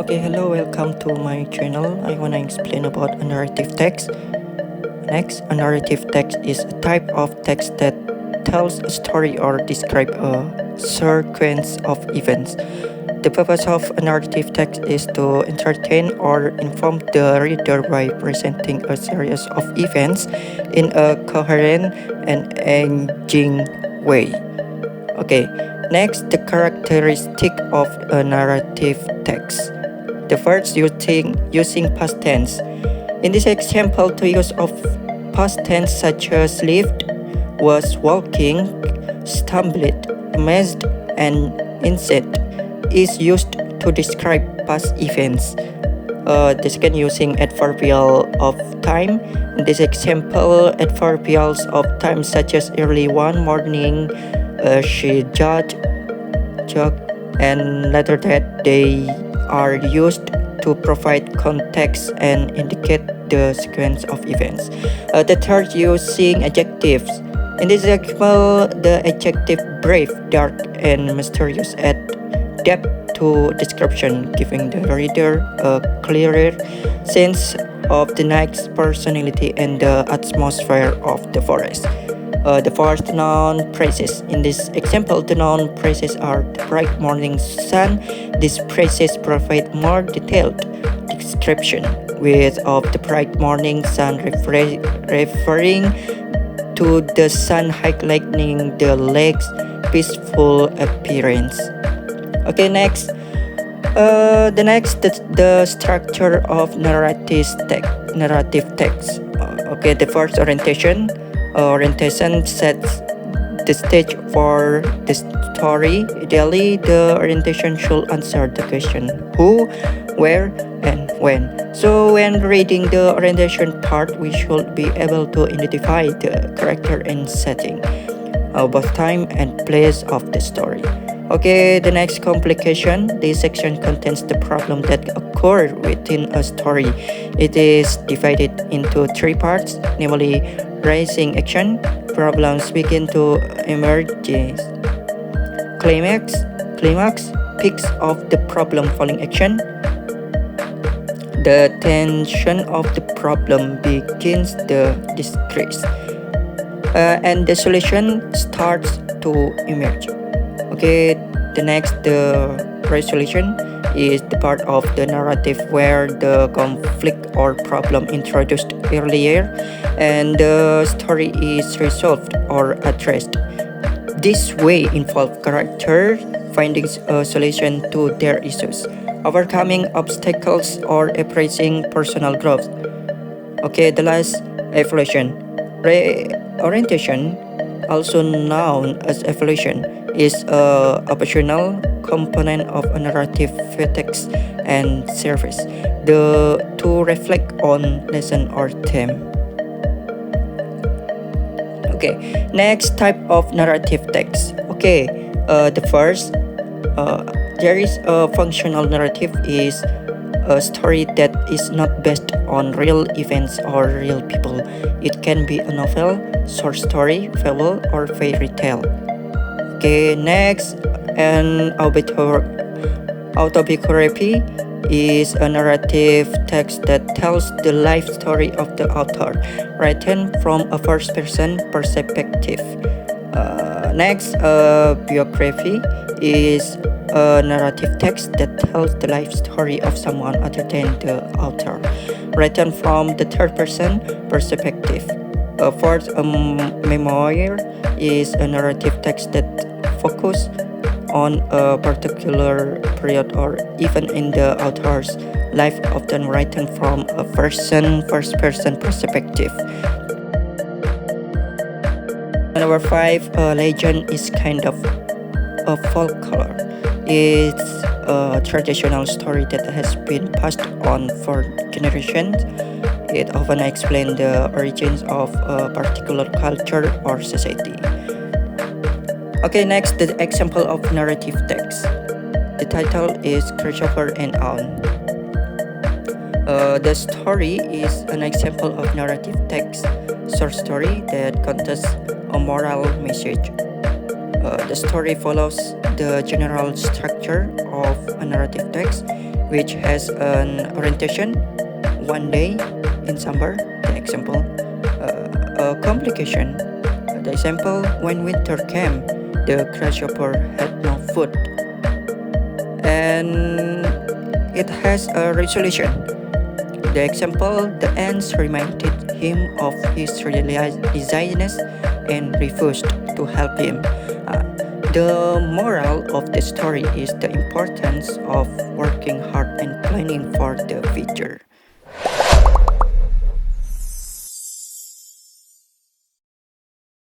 Okay, hello, welcome to my channel. I wanna explain about a narrative text. Next, a narrative text is a type of text that tells a story or describes a sequence of events. The purpose of a narrative text is to entertain or inform the reader by presenting a series of events in a coherent and engaging way. Okay, next, the characteristic of a narrative text. The first, using past tense. In this example, the use of past tense such as lived, was walking, stumbled, amazed, and insect is used to describe past events. The second, using adverbial of time. In this example, adverbials of time such as early one morning, she judged, and later that they are used to provide context and indicate the sequence of events. The third, using adjectives. In this example, the adjective brave, dark, and mysterious add depth to description, giving the reader a clearer sense of the night's personality and the atmosphere of the forest. The fourth, noun phrases. In this example, the noun phrases are the bright morning sun. These phrases provide more detailed description with of the bright morning sun referring to the sun highlighting the lake's peaceful appearance. Okay, next. The structure of narrative text. Okay, the first orientation. Orientation sets the stage for the story. Ideally, the orientation should answer the question who, where, and when. So when reading the orientation part, we should be able to identify the character and setting, both time and place of the story. Okay, the next complication. This section contains the problem that occur within a story. It is divided into three parts, namely rising action, problems begin to emerge, climax, peaks of the problem falling action. The tension of the problem begins the decrease, and the solution starts to emerge. Okay, the resolution is the part of the narrative where the conflict or problem introduced earlier and the story is resolved or addressed. This way involves character finding a solution to their issues, overcoming obstacles, or appraising personal growth. Okay, the last, evolution. Reorientation, also known as evolution, is a optional component of a narrative text and service to reflect on lesson or theme. Okay, next type of narrative text. Okay, the first, there is a functional narrative is a story that is not based on real events or real people. It can be a novel, short story, fable, or fairy tale. Okay, next, an autobiography is a narrative text that tells the life story of the author, written from a first-person perspective. Next, a biography is a narrative text that tells the life story of someone other than the author, written from the third-person perspective. Fourth, a memoir is a narrative text that focuses on a particular period or even in the author's life, often written from a first-person perspective. Number five, legend is kind of a folklore. It's a traditional story that has been passed on for generations. It often explains the origins of a particular culture or society. Okay, next, the example of narrative text. The title is Christopher and Anne. The story is an example of narrative text, short story that contains a moral message. The story follows the general structure of a narrative text. which has an orientation one day in summer. The example, a complication. The example, when winter came, the grasshopper had no food. And it has a resolution. The example, the ants reminded him of his laziness and refused to help him. The moral of the story is the importance of working hard and planning for the future.